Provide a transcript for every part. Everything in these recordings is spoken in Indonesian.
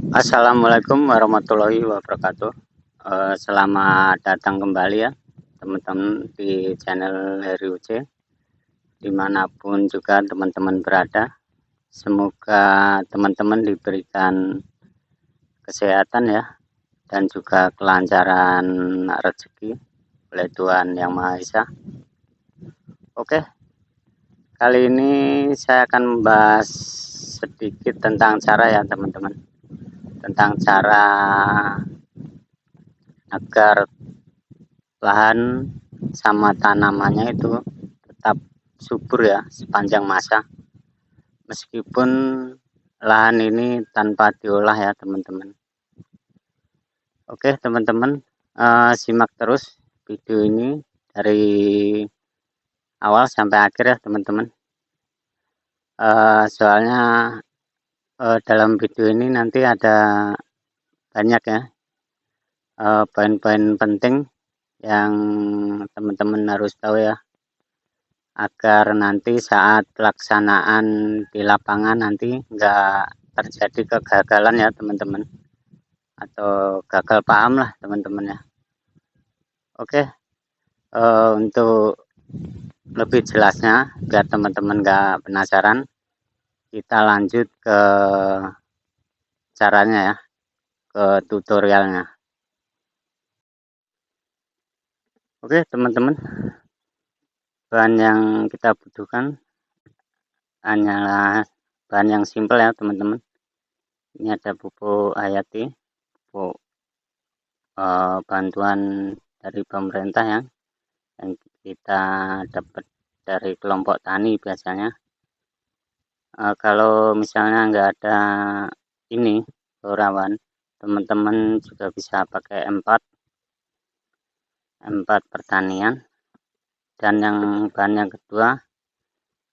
Assalamualaikum warahmatullahi wabarakatuh. Selamat datang kembali ya teman-teman di channel Heri UC, dimanapun juga teman-teman berada. Semoga teman-teman diberikan kesehatan ya, dan juga kelancaran rezeki oleh Tuhan Yang Maha Esa. Oke, kali ini saya akan membahas sedikit tentang cara ya teman-teman, tentang cara agar lahan sama tanamannya itu tetap subur ya sepanjang masa, meskipun lahan ini tanpa diolah ya teman-teman. Oke teman-teman, simak terus video ini dari awal sampai akhir ya teman-teman. Soalnya dalam video ini nanti ada banyak ya poin-poin penting yang teman-teman harus tahu ya, agar nanti saat pelaksanaan di lapangan nanti nggak terjadi kegagalan ya teman-teman, atau gagal paham lah teman-teman ya. Oke, untuk lebih jelasnya biar teman-teman nggak penasaran, kita lanjut ke caranya ya, ke tutorialnya. Oke teman-teman, bahan yang kita butuhkan hanyalah bahan yang simpel ya teman-teman. Ini ada pupuk hayati, pupuk bantuan dari pemerintah ya, yang kita dapat dari kelompok tani biasanya. Kalau misalnya nggak ada ini borawan, teman-teman juga bisa pakai M4 pertanian. Dan yang bahan yang kedua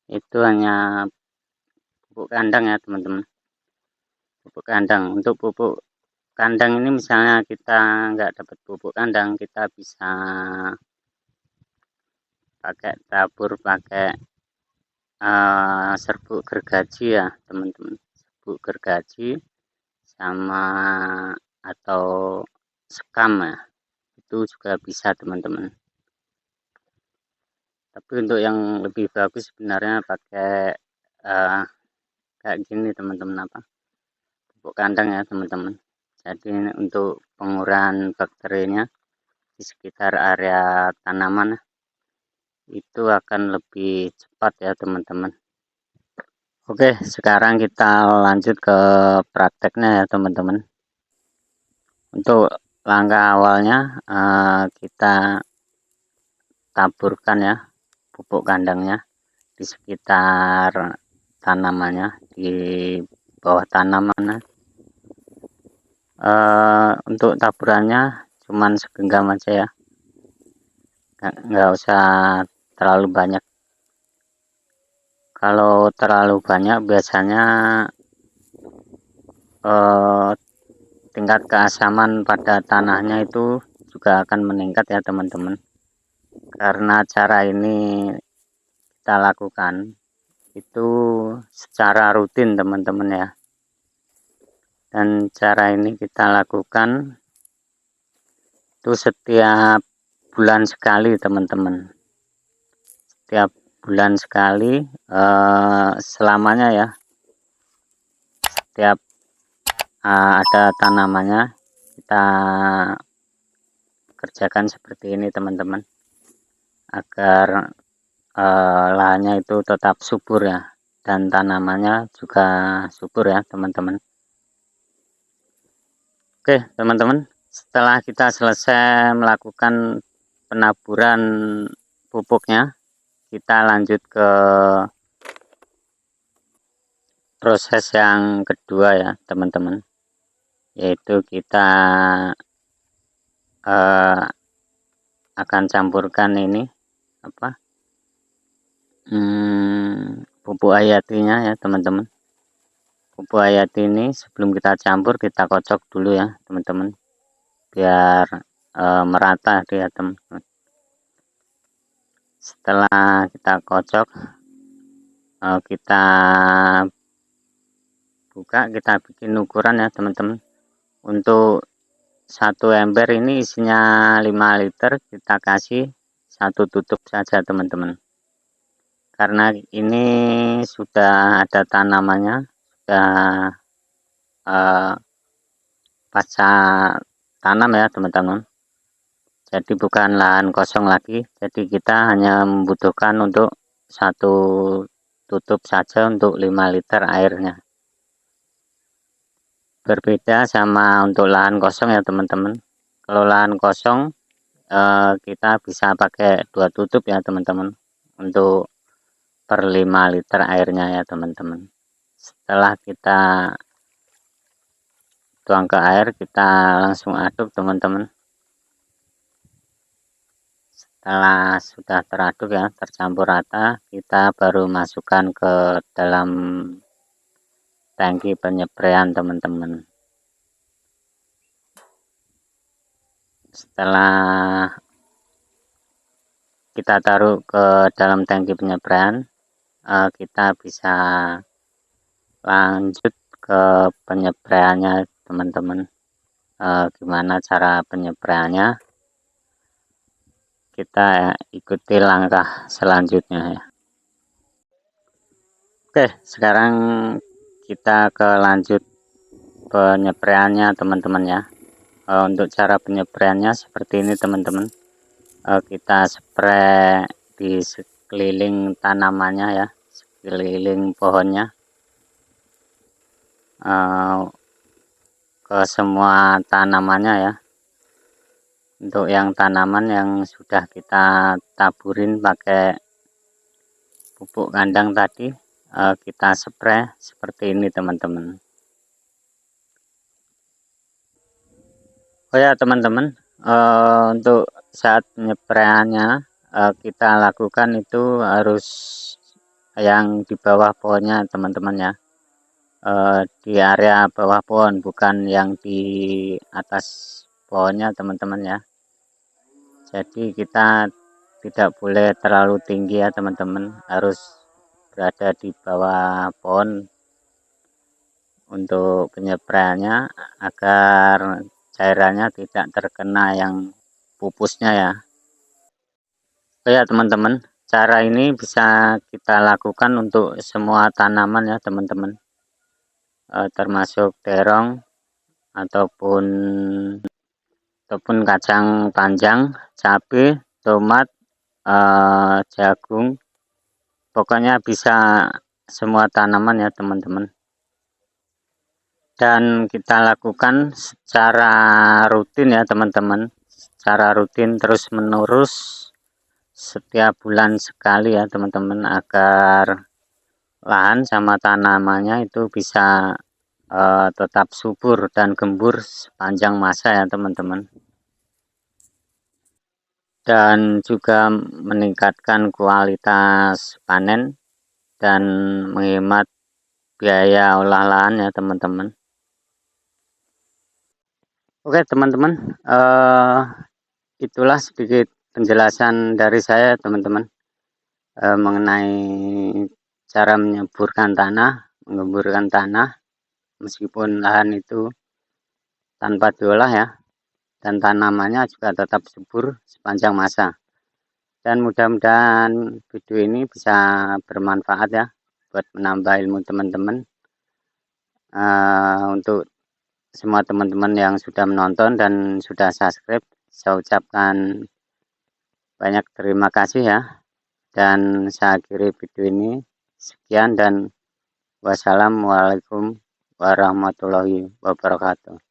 itu hanya pupuk kandang ya teman-teman, pupuk kandang. Untuk pupuk kandang ini misalnya kita nggak dapat pupuk kandang, kita bisa pakai tabur, pakai serbuk gergaji ya teman-teman, serbuk gergaji sama atau sekam ya, itu juga bisa teman-teman. Tapi untuk yang lebih bagus sebenarnya pakai kayak gini teman-teman, apa, pupuk kandang ya teman-teman. Jadi untuk pengurangan bakterinya di sekitar area tanaman itu akan lebih cepat ya teman-teman. Oke, sekarang kita lanjut ke prakteknya ya teman-teman. Untuk langkah awalnya kita taburkan ya pupuk kandangnya di sekitar tanamannya, di bawah tanaman. Untuk taburannya cuman segenggam aja ya, nggak usah terlalu banyak. Kalau terlalu banyak biasanya tingkat keasaman pada tanahnya itu juga akan meningkat ya teman-teman. Karena cara ini kita lakukan itu secara rutin teman-teman ya. Dan cara ini kita lakukan itu setiap bulan sekali teman-teman. Setiap bulan sekali selamanya ya. Setiap ada tanamannya kita kerjakan seperti ini teman-teman, agar lahannya itu tetap subur ya, dan tanamannya juga subur ya teman-teman. Oke teman-teman, setelah kita selesai melakukan penaburan pupuknya, kita lanjut ke proses yang kedua ya teman-teman, yaitu kita akan campurkan ini apa, pupuk hayatinya ya teman-teman. Pupuk hayati ini sebelum kita campur kita kocok dulu ya teman-teman, biar merata dia teman-teman. Setelah kita kocok, kita buka, kita bikin ukuran ya teman-teman. Untuk satu ember ini isinya 5 liter, kita kasih satu tutup saja teman-teman. Karena ini sudah ada tanamannya, sudah pasca tanam ya teman-teman. Jadi bukan lahan kosong lagi, jadi kita hanya membutuhkan untuk satu tutup saja untuk 5 liter airnya. Berbeda sama untuk lahan kosong ya teman-teman. Kalau lahan kosong kita bisa pakai 2 tutup ya teman-teman untuk per 5 liter airnya ya teman-teman. Setelah kita tuang ke air, kita langsung aduk teman-teman. Setelah sudah teraduk ya, tercampur rata, kita baru masukkan ke dalam tangki penyepraian teman-teman. Setelah kita taruh ke dalam tangki penyepraian, kita bisa lanjut ke penyepraiannya teman-teman. Gimana cara penyepraiannya, kita ikuti langkah selanjutnya ya. Oke, sekarang kita ke lanjut penyepraiannya teman-teman ya. Untuk cara penyepraiannya seperti ini teman-teman. Kita spray di sekeliling tanamannya ya, sekeliling pohonnya, ke semua tanamannya ya. Untuk yang tanaman yang sudah kita taburin pakai pupuk kandang tadi, kita spray seperti ini teman-teman. Oh ya teman-teman, untuk saat penyepraiannya kita lakukan itu harus yang di bawah pohonnya teman-teman ya, di area bawah pohon, bukan yang di atas pohonnya teman-teman ya. Jadi kita tidak boleh terlalu tinggi ya teman-teman, harus berada di bawah pohon untuk penyepraiannya agar cairannya tidak terkena yang pupusnya ya. Oh ya teman-teman, cara ini bisa kita lakukan untuk semua tanaman ya teman-teman, termasuk terong ataupun kacang panjang, cabai, tomat, jagung, pokoknya bisa semua tanaman ya teman-teman. Dan kita lakukan secara rutin ya teman-teman, secara rutin terus menerus setiap bulan sekali ya teman-teman, agar lahan sama tanamannya itu bisa tetap subur dan gembur sepanjang masa ya teman-teman, dan juga meningkatkan kualitas panen dan menghemat biaya olah lahan ya teman-teman. Oke teman-teman, itulah sedikit penjelasan dari saya teman-teman, mengenai cara menyuburkan tanah, menggemburkan tanah meskipun lahan itu tanpa diolah ya, dan tanamannya juga tetap subur sepanjang masa. Dan mudah-mudahan video ini bisa bermanfaat ya buat menambah ilmu teman-teman. Untuk semua teman-teman yang sudah menonton dan sudah subscribe, saya ucapkan banyak terima kasih ya, dan saya akhiri video ini. Sekian dan wassalamualaikum warahmatullahi wabarakatuh.